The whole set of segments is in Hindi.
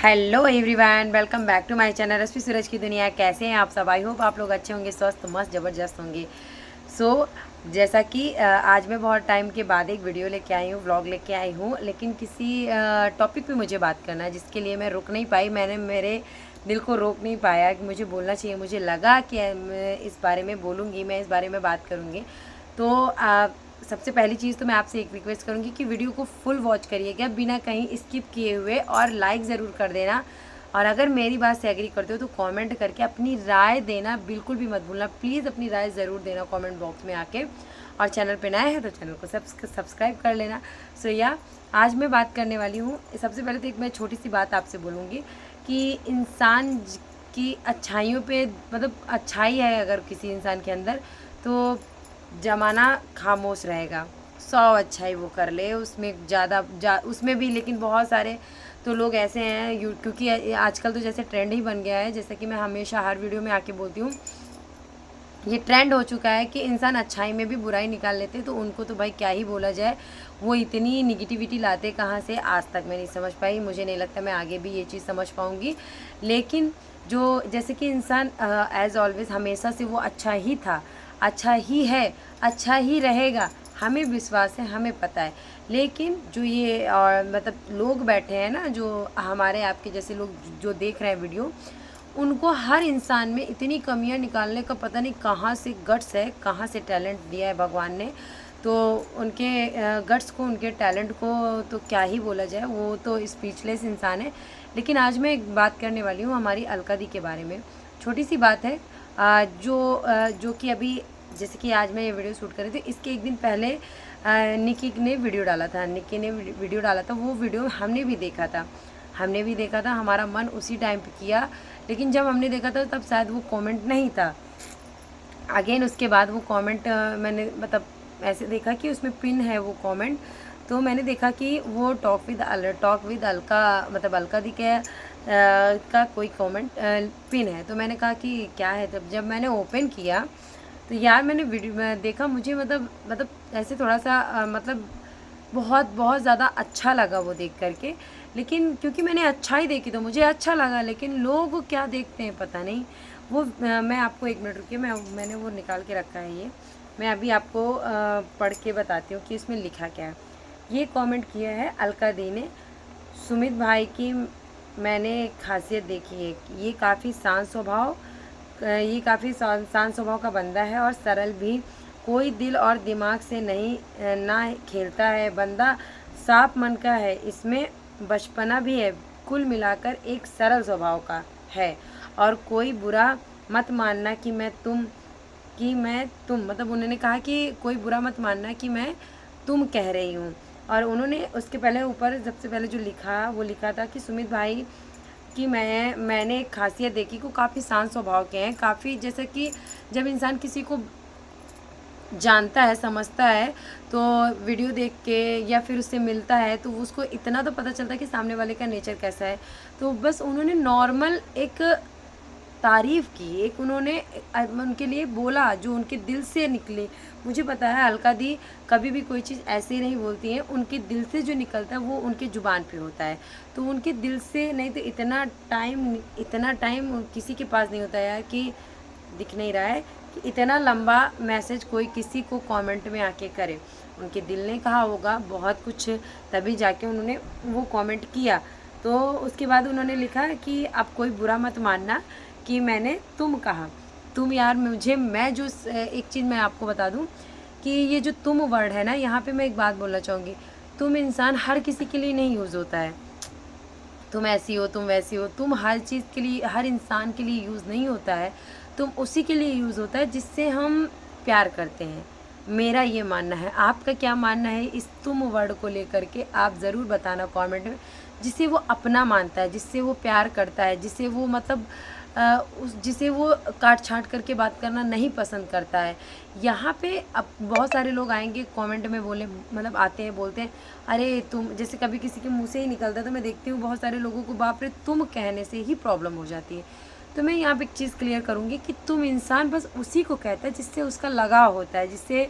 Hello everyone, welcome back to my channel Rashmi Suraj की दुनिया। कैसे हैं आप सब? आई होप आप लोग अच्छे होंगे, स्वस्थ मस्त ज़बरदस्त होंगे। जैसा कि आज मैं बहुत टाइम के बाद एक वीडियो लेके आई हूँ, व्लॉग लेके आई हूँ, लेकिन किसी टॉपिक पे मुझे बात करना है जिसके लिए मैं रुक नहीं पाई। मैंने मेरे दिल को रोक नहीं पाया कि मुझे बोलना चाहिए। मुझे लगा कि मैं इस बारे में बोलूँगी, मैं इस बारे में बात करूँगी। तो सबसे पहली चीज़ तो मैं आपसे एक रिक्वेस्ट करूँगी कि वीडियो को फुल वॉच करिएगा बिना कहीं स्किप किए हुए, और लाइक ज़रूर कर देना। और अगर मेरी बात से एग्री करते हो तो कमेंट करके अपनी राय देना बिल्कुल भी मत भूलना। प्लीज़ अपनी राय ज़रूर देना कमेंट बॉक्स में आके। और चैनल पे नए हैं तो चैनल को सब्सक्राइब कर लेना। आज मैं बात करने वाली हूँ। सबसे पहले तो एक मैं छोटी सी बात आपसे बोलूँगी कि इंसान की अच्छाइयों पे, मतलब अच्छाई है अगर किसी इंसान के अंदर, तो ज़माना खामोश रहेगा। 100 अच्छाई वो कर ले, उसमें उसमें भी, लेकिन बहुत सारे तो लोग ऐसे हैं क्योंकि आजकल तो जैसे ट्रेंड ही बन गया है, जैसे कि मैं हमेशा हर वीडियो में आके बोलती हूँ, ये ट्रेंड हो चुका है कि इंसान अच्छाई में भी बुराई निकाल लेते, तो उनको तो भाई क्या ही बोला जाए। वो इतनी निगेटिविटी लाते कहाँ से, आज तक मैं नहीं समझ पाई। मुझे नहीं लगता मैं आगे भी ये चीज़ समझ पाऊँगी। लेकिन जो जैसे कि इंसान एज़ ऑलवेज़ हमेशा से वो अच्छा ही था, अच्छा ही है, अच्छा ही रहेगा, हमें विश्वास है, हमें पता है। लेकिन जो ये मतलब लोग बैठे हैं ना, जो हमारे आपके जैसे लोग जो देख रहे हैं वीडियो, उनको हर इंसान में इतनी कमियां निकालने का पता नहीं कहाँ से गट्स है, कहाँ से टैलेंट दिया है भगवान ने। तो उनके गट्स को, उनके टैलेंट को तो क्या ही बोला जाए, वो तो स्पीचलेस इंसान है। लेकिन आज मैं एक बात करने वाली हूँ हमारी अलका दी के बारे में। छोटी सी बात है, जो कि अभी, जैसे कि आज मैं ये वीडियो शूट कर रही थी, इसके एक दिन पहले निकी ने वीडियो डाला था। वो वीडियो हमने भी देखा था, हमारा मन उसी टाइम पे किया। लेकिन जब हमने देखा था तब शायद वो कमेंट नहीं था। अगेन उसके बाद वो कमेंट मैंने मतलब ऐसे देखा कि उसमें पिन है वो कमेंट। तो मैंने देखा कि वो टॉक विद अलका, मतलब अलका दी के का कोई कमेंट पिन है। तो मैंने कहा कि क्या है। तब जब मैंने ओपन किया तो यार मैंने वीडियो में देखा, मुझे मतलब ऐसे थोड़ा सा मतलब बहुत बहुत ज़्यादा अच्छा लगा वो देख करके। लेकिन क्योंकि मैंने अच्छा ही देखी तो मुझे अच्छा लगा, लेकिन लोग क्या देखते हैं पता नहीं। वो मैं आपको एक मिनट रुकिए, मैंने वो निकाल के रखा है। ये मैं अभी आपको पढ़ के बताती हूँ कि इसमें लिखा क्या है। ये कमेंट किया है अलका दी ने। सुमित भाई की मैंने खासियत देखी है, ये काफ़ी शांत स्वभाव का बंदा है और सरल भी। कोई दिल और दिमाग से नहीं ना खेलता है, बंदा साफ मन का है, इसमें बचपना भी है। कुल मिलाकर एक सरल स्वभाव का है। और कोई बुरा मत मानना कि मैं तुम मतलब उन्होंने कहा कि कोई बुरा मत मानना कि मैं तुम कह रही हूँ। और उन्होंने उसके पहले ऊपर सबसे पहले जो लिखा वो लिखा था कि सुमित भाई कि मैंने एक खासियत देखी को काफ़ी शांत स्वभाव के हैं। काफ़ी जैसे कि जब इंसान किसी को जानता है, समझता है, तो वीडियो देख के या फिर उससे मिलता है तो उसको इतना तो पता चलता है कि सामने वाले का नेचर कैसा है। तो बस उन्होंने नॉर्मल एक तारीफ़ की, एक उन्होंने उनके लिए बोला जो उनके दिल से निकले। मुझे पता है अलका दी कभी भी कोई चीज़ ऐसे ही नहीं बोलती हैं, उनके दिल से जो निकलता है वो उनके ज़ुबान पे होता है। तो उनके दिल से नहीं तो इतना टाइम किसी के पास नहीं होता यार, कि दिख नहीं रहा है कि इतना लंबा मैसेज कोई किसी को कमेंट में आके करे। उनके दिल ने कहा होगा बहुत कुछ, तभी जाके उन्होंने वो कमेंट किया। तो उसके बाद उन्होंने लिखा कि आप कोई बुरा मत मानना कि मैंने तुम कहा। तुम यार मैं जो एक चीज़ मैं आपको बता दूं कि ये जो तुम वर्ड है ना, यहाँ पे मैं एक बात बोलना चाहूँगी। तुम इंसान हर किसी के लिए नहीं यूज़ होता है। तुम ऐसी हो, तुम वैसी हो, तुम हर चीज़ के लिए, हर इंसान के लिए यूज़ नहीं होता है। तुम उसी के लिए यूज़ होता है जिससे हम प्यार करते हैं। मेरा ये मानना है। आपका क्या मानना है इस तुम वर्ड को लेकर के, आप ज़रूर बताना कमेंट में। जिसे वो अपना मानता है, जिससे वो प्यार करता है, जिसे वो मतलब जिसे वो काट छाँट करके बात करना नहीं पसंद करता है। यहाँ पे अब बहुत सारे लोग आएंगे कमेंट में बोले, मतलब आते हैं बोलते हैं अरे तुम, जैसे कभी किसी के मुंह से ही निकलता है तो मैं देखती हूँ बहुत सारे लोगों को बाप रे तुम कहने से ही प्रॉब्लम हो जाती है। तो मैं यहाँ पे एक चीज़ क्लियर करूँगी कि तुम इंसान बस उसी को कहता है जिससे उसका लगाव होता है, जिससे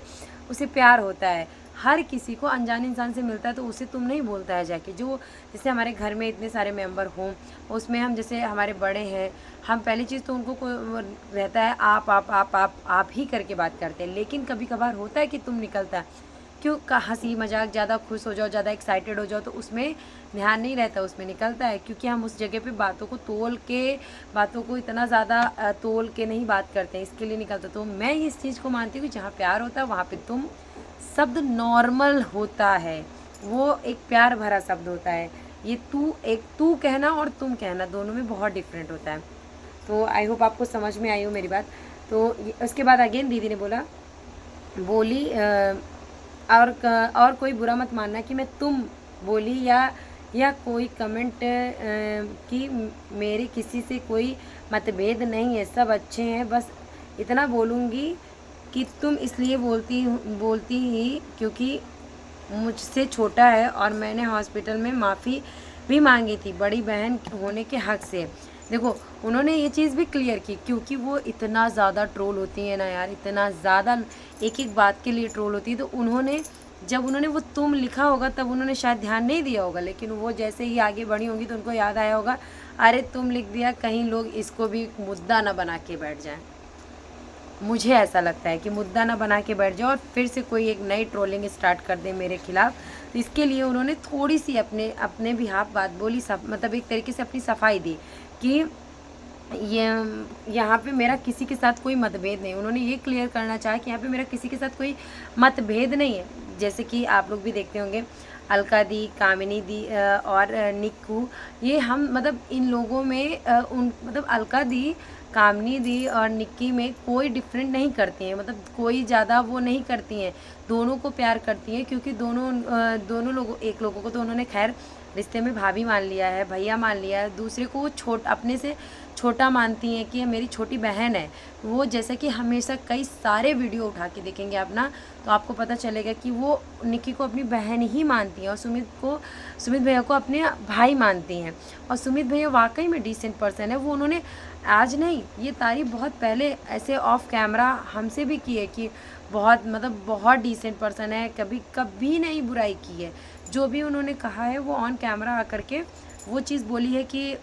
उसे प्यार होता है। हर किसी को अनजान इंसान से मिलता है तो उसे तुम नहीं बोलता है जाके। जो जैसे हमारे घर में इतने सारे मेंबर हों, उसमें हम जैसे हमारे बड़े हैं, हम पहली चीज़ तो उनको वो रहता है आप ही करके बात करते हैं। लेकिन कभी कभार होता है कि तुम निकलता है, क्यों का हंसी मजाक, ज़्यादा खुश हो जाओ, ज़्यादा एक्साइटेड हो जाओ तो उसमें ध्यान नहीं रहता, उसमें निकलता है। क्योंकि हम उस जगह पे बातों को तोल के, बातों को इतना ज़्यादा तोल के नहीं बात करते हैं, इसके लिए निकलता। तो मैं इस चीज़ को मानती हूँ कि जहाँ प्यार होता है वहाँ पे तुम शब्द नॉर्मल होता है, वो एक प्यार भरा शब्द होता है। ये तू कहना और तुम कहना दोनों में बहुत डिफरेंट होता है। तो आई होप आपको समझ में आई हो मेरी बात। तो उसके बाद अगेन दीदी ने बोली और कोई बुरा मत मानना कि मैं तुम बोली या कोई कमेंट कि मेरे किसी से कोई मतभेद नहीं है, सब अच्छे हैं। बस इतना बोलूँगी कि तुम इसलिए बोलती ही क्योंकि मुझसे छोटा है और मैंने हॉस्पिटल में माफ़ी भी मांगी थी बड़ी बहन होने के हक़ से। देखो उन्होंने ये चीज़ भी क्लियर की, क्योंकि वो इतना ज़्यादा ट्रोल होती है ना यार, इतना ज़्यादा एक एक बात के लिए ट्रोल होती है। तो जब उन्होंने वो तुम लिखा होगा तब उन्होंने शायद ध्यान नहीं दिया होगा, लेकिन वो जैसे ही आगे बढ़ी होंगी तो उनको याद आया होगा, अरे तुम लिख दिया, कहीं लोग इसको भी मुद्दा ना बना के बैठ जाएं। मुझे ऐसा लगता है कि मुद्दा ना बना के बैठ जाओ और फिर से कोई एक नई ट्रोलिंग स्टार्ट कर दे मेरे खिलाफ। तो इसके लिए उन्होंने थोड़ी सी अपने बिहाफ बात बोली, मतलब एक तरीके से अपनी सफाई दी कि ये यहाँ पे मेरा किसी के साथ कोई मतभेद नहीं। उन्होंने ये क्लियर करना चाहा कि यहाँ पे मेरा किसी के साथ कोई मतभेद नहीं है। जैसे कि आप लोग भी देखते होंगे अलका दी, कामिनी दी और निक्कू, ये हम मतलब इन लोगों में मतलब अलका दी, कामिनी दी और निक्की में कोई डिफरेंट नहीं करती हैं, मतलब कोई ज़्यादा वो नहीं करती हैं, दोनों को प्यार करती हैं। क्योंकि दोनों लोगों एक लोगों को तो उन्होंने खैर रिश्ते में भाभी मान लिया है, भैया मान लिया है, दूसरे को वो अपने से छोटा मानती हैं कि मेरी छोटी बहन है। वो जैसा कि हमेशा कई सारे वीडियो उठा के देखेंगे आप ना, तो आपको पता चलेगा कि वो निक्की को अपनी बहन ही मानती हैं और सुमित भैया को अपने भाई मानती हैं। और सुमित भैया वाकई में डिसेंट पर्सन है। वो उन्होंने आज नहीं, ये तारीफ बहुत पहले ऐसे ऑफ कैमरा हमसे भी की है कि बहुत डिसेंट पर्सन है, कभी नहीं बुराई की है। जो भी उन्होंने कहा है वो ऑन कैमरा आकर के वो चीज़ बोली है कि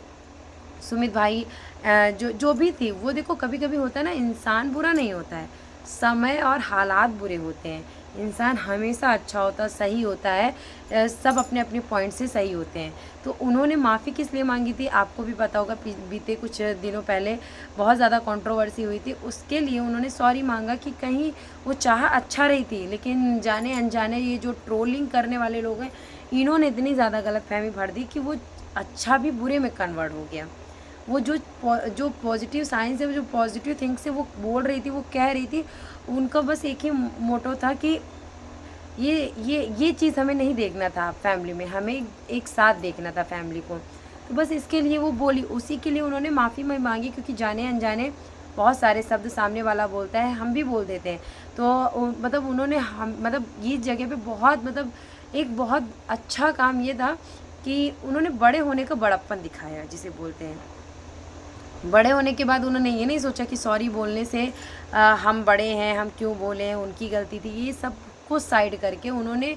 सुमित भाई जो भी थी वो, देखो कभी कभी होता है ना, इंसान बुरा नहीं होता है, समय और हालात बुरे होते हैं। इंसान हमेशा अच्छा होता, सही होता है, सब अपने अपने पॉइंट से सही होते हैं। तो उन्होंने माफ़ी किस लिए मांगी थी आपको भी पता होगा, बीते कुछ दिनों पहले बहुत ज़्यादा कंट्रोवर्सी हुई थी, उसके लिए उन्होंने सॉरी मांगा कि कहीं वो चाह अच्छा रही थी, लेकिन जाने अनजाने ये जो ट्रोलिंग करने वाले लोग हैं इन्होंने इतनी ज़्यादा गलतफहमी भर दी कि वो अच्छा भी बुरे में कन्वर्ट हो गया। वो जो पॉजिटिव साइंस है, वो जो पॉजिटिव थिंग्स है वो बोल रही थी, वो कह रही थी, उनका बस एक ही मोटो था कि ये चीज़ हमें नहीं देखना था फैमिली में, हमें एक साथ देखना था फैमिली को। तो बस इसके लिए वो बोली, उसी के लिए उन्होंने माफ़ी मांगी। क्योंकि जाने अनजाने बहुत सारे शब्द सामने वाला बोलता है, हम भी बोल देते हैं। तो मतलब उन्होंने मतलब ये जगह पे एक बहुत अच्छा काम ये था कि उन्होंने बड़े होने का बड़प्पन दिखाया, जिसे बोलते हैं। बड़े होने के बाद उन्होंने ये नहीं सोचा कि सॉरी बोलने से हम बड़े हैं, हम क्यों बोले हैं, उनकी गलती थी, ये सब को साइड करके उन्होंने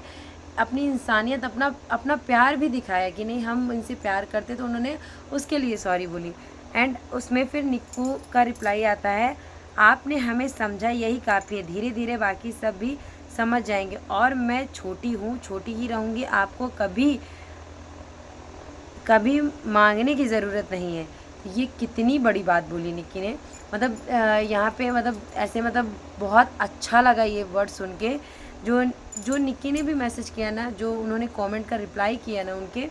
अपनी इंसानियत, अपना प्यार भी दिखाया कि नहीं हम इनसे प्यार करते, तो उन्होंने उसके लिए सॉरी बोली। एंड उसमें फिर निक्कू का रिप्लाई आता है, आपने हमें समझा यही काफ़ी है, धीरे धीरे बाकी सब भी समझ जाएंगे और मैं छोटी हूँ, छोटी ही रहूँगी, आपको कभी मांगने की ज़रूरत नहीं है। ये कितनी बड़ी बात बोली निक्की ने, यहाँ पे ऐसे बहुत अच्छा लगा ये वर्ड सुन के। जो निक्की ने भी मैसेज किया ना, जो उन्होंने कमेंट का रिप्लाई किया ना, उनके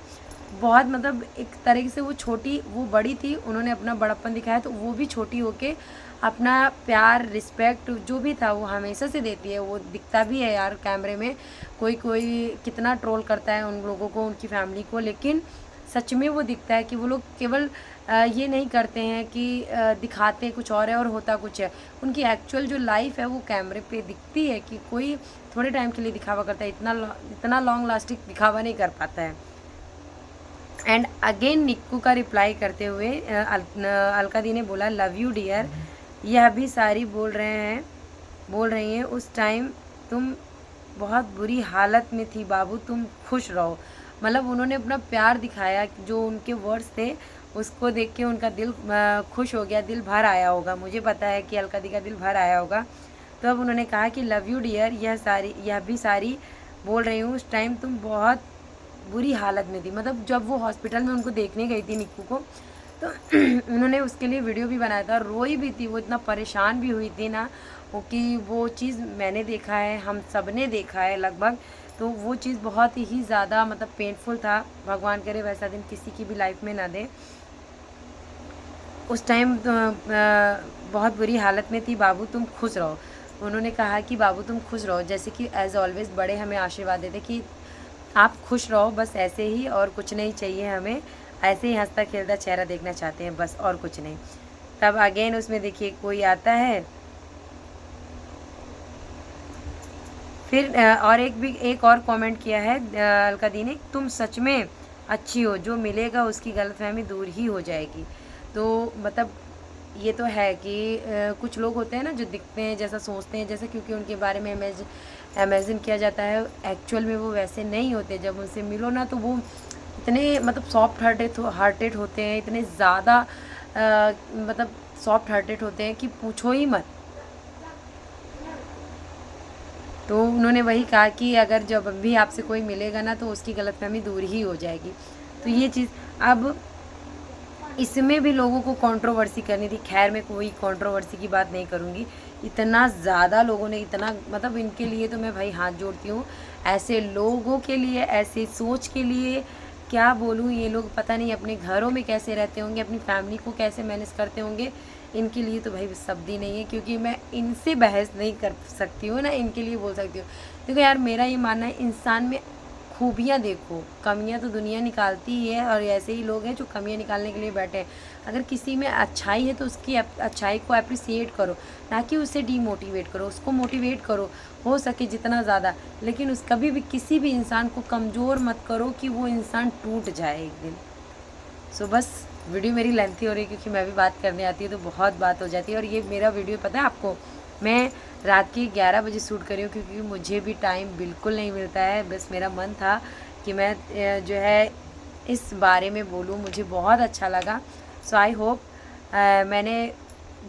बहुत एक तरीके से वो बड़ी थी, उन्होंने अपना बड़प्पन दिखाया, तो वो भी छोटी होके अपना प्यार, रिस्पेक्ट जो भी था वो हमेशा से देती है। वो दिखता भी है यार कैमरे में, कोई कितना ट्रोल करता है उन लोगों को, उनकी फैमिली को, लेकिन सच में वो दिखता है कि वो लोग केवल ये नहीं करते हैं कि दिखाते कुछ और है और होता कुछ है। उनकी एक्चुअल जो लाइफ है वो कैमरे पे दिखती है कि कोई थोड़े टाइम के लिए दिखावा करता है, इतना लॉन्ग लास्टिंग दिखावा नहीं कर पाता है। एंड अगेन निक्कू का रिप्लाई करते हुए अलका दी ने बोला, लव यू डियर, यह भी सारी बोल रही हैं, उस टाइम तुम बहुत बुरी हालत में थी बाबू, तुम खुश रहो। मतलब उन्होंने अपना प्यार दिखाया, जो उनके वर्ड्स थे उसको देख के उनका दिल खुश हो गया, दिल भर आया होगा। मुझे पता है कि अलका दी का दिल भर आया होगा। तो अब उन्होंने कहा कि लव यू डियर, यह भी सारी बोल रही हूँ, उस टाइम तुम बहुत बुरी हालत में थी। मतलब जब वो हॉस्पिटल में उनको देखने गई थी निक्कू को, तो उन्होंने उसके लिए वीडियो भी बनाया था, रोई भी थी, वो इतना परेशान भी हुई थी ना, वो कि वो चीज़ मैंने देखा है, हम सब ने देखा है लगभग। तो वो चीज़ बहुत ही ज़्यादा मतलब पेनफुल था। भगवान करे वैसा दिन किसी की भी लाइफ में ना दे। उस टाइम बहुत बुरी हालत में थी, बाबू तुम खुश रहो। उन्होंने कहा कि बाबू तुम खुश रहो, जैसे कि एज़ ऑलवेज़ बड़े हमें आशीर्वाद देते कि आप खुश रहो, बस ऐसे ही, और कुछ नहीं चाहिए हमें, ऐसे ही हंसता खेलता चेहरा देखना चाहते हैं बस, और कुछ नहीं। तब अगेन उसमें देखिए कोई आता है, फिर और एक और कमेंट किया है अलका दी ने, तुम सच में अच्छी हो, जो मिलेगा उसकी गलतफहमी दूर ही हो जाएगी। तो मतलब ये तो है कि कुछ लोग होते हैं ना जो दिखते हैं जैसा सोचते हैं जैसा, क्योंकि उनके बारे में इमेजिन किया जाता है, एक्चुअल में वो वैसे नहीं होते। जब उनसे मिलो ना तो वो इतने मतलब सॉफ्ट हार्टेड होते हैं, इतने ज़्यादा मतलब सॉफ्ट हार्टेड होते हैं कि पूछो ही मत। तो उन्होंने वही कहा कि अगर जब भी आपसे कोई मिलेगा ना तो उसकी गलतफहमी दूर ही हो जाएगी। तो ये चीज़ अब इसमें भी लोगों को कंट्रोवर्सी करनी थी। खैर मैं कोई कंट्रोवर्सी की बात नहीं करूँगी, इतना ज़्यादा लोगों ने इतना मतलब इनके लिए तो मैं भाई हाथ जोड़ती हूँ। ऐसे लोगों के लिए, ऐसे सोच के लिए क्या बोलूँ, ये लोग पता नहीं अपने घरों में कैसे रहते होंगे, अपनी फैमिली को कैसे मैनेज करते होंगे। इनके लिए तो भाई शब्द ही नहीं है, क्योंकि मैं इनसे बहस नहीं कर सकती हूँ ना इनके लिए बोल सकती हूँ। देखो यार, मेरा ये मानना है इंसान में खूबियाँ देखो, कमियाँ तो दुनिया निकालती ही है, और ऐसे ही लोग हैं जो कमियाँ निकालने के लिए बैठे हैं। अगर किसी में अच्छाई है तो उसकी अच्छाई को अप्रिसिएट करो, ना कि उसे डीमोटिवेट करो। उसको मोटिवेट करो हो सके जितना ज़्यादा, लेकिन कभी भी किसी भी इंसान को कमज़ोर मत करो कि वो इंसान टूट जाए एक दिन। सो बस वीडियो मेरी लेंथी हो रही है क्योंकि मैं भी बात करने आती हूँ तो बहुत बात हो जाती है। और ये मेरा वीडियो पता है आपको, मैं रात के 11 बजे शूट कर रही हूँ क्योंकि मुझे भी टाइम बिल्कुल नहीं मिलता है। बस मेरा मन था कि मैं जो है इस बारे में बोलूँ, मुझे बहुत अच्छा लगा। सो आई होप मैंने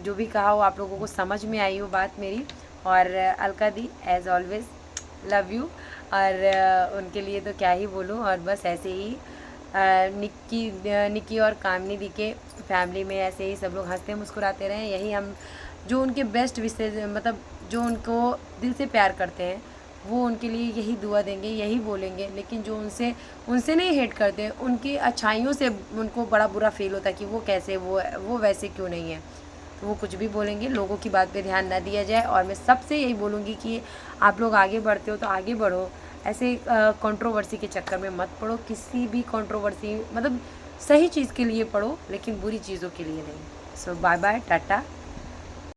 जो भी कहा वो आप लोगों को समझ में आई हो बात मेरी। और अलका दी एज़ ऑलवेज़ लव यू, और उनके लिए तो क्या ही बोलूँ। और बस ऐसे ही निक्की और कामनी दी के फैमिली में ऐसे ही सब लोग हंसते मुस्कुराते रहें। यही हम जो उनके बेस्ट विशेष मतलब जो उनको दिल से प्यार करते हैं वो उनके लिए यही दुआ देंगे, यही बोलेंगे। लेकिन जो उनसे नहीं हेट करते हैं, उनकी अच्छाइयों से उनको बड़ा बुरा फील होता है कि वो कैसे वो वैसे क्यों नहीं है। तो वो कुछ भी बोलेंगे, लोगों की बात पे ध्यान ना दिया जाए। और मैं सबसे यही बोलूँगी कि आप लोग आगे बढ़ते हो तो आगे बढ़ो, ऐसे कंट्रोवर्सी के चक्कर में मत पड़ो। किसी भी कंट्रोवर्सी मतलब सही चीज़ के लिए पढ़ो, लेकिन बुरी चीज़ों के लिए नहीं। सो बाय बाय, टाटा।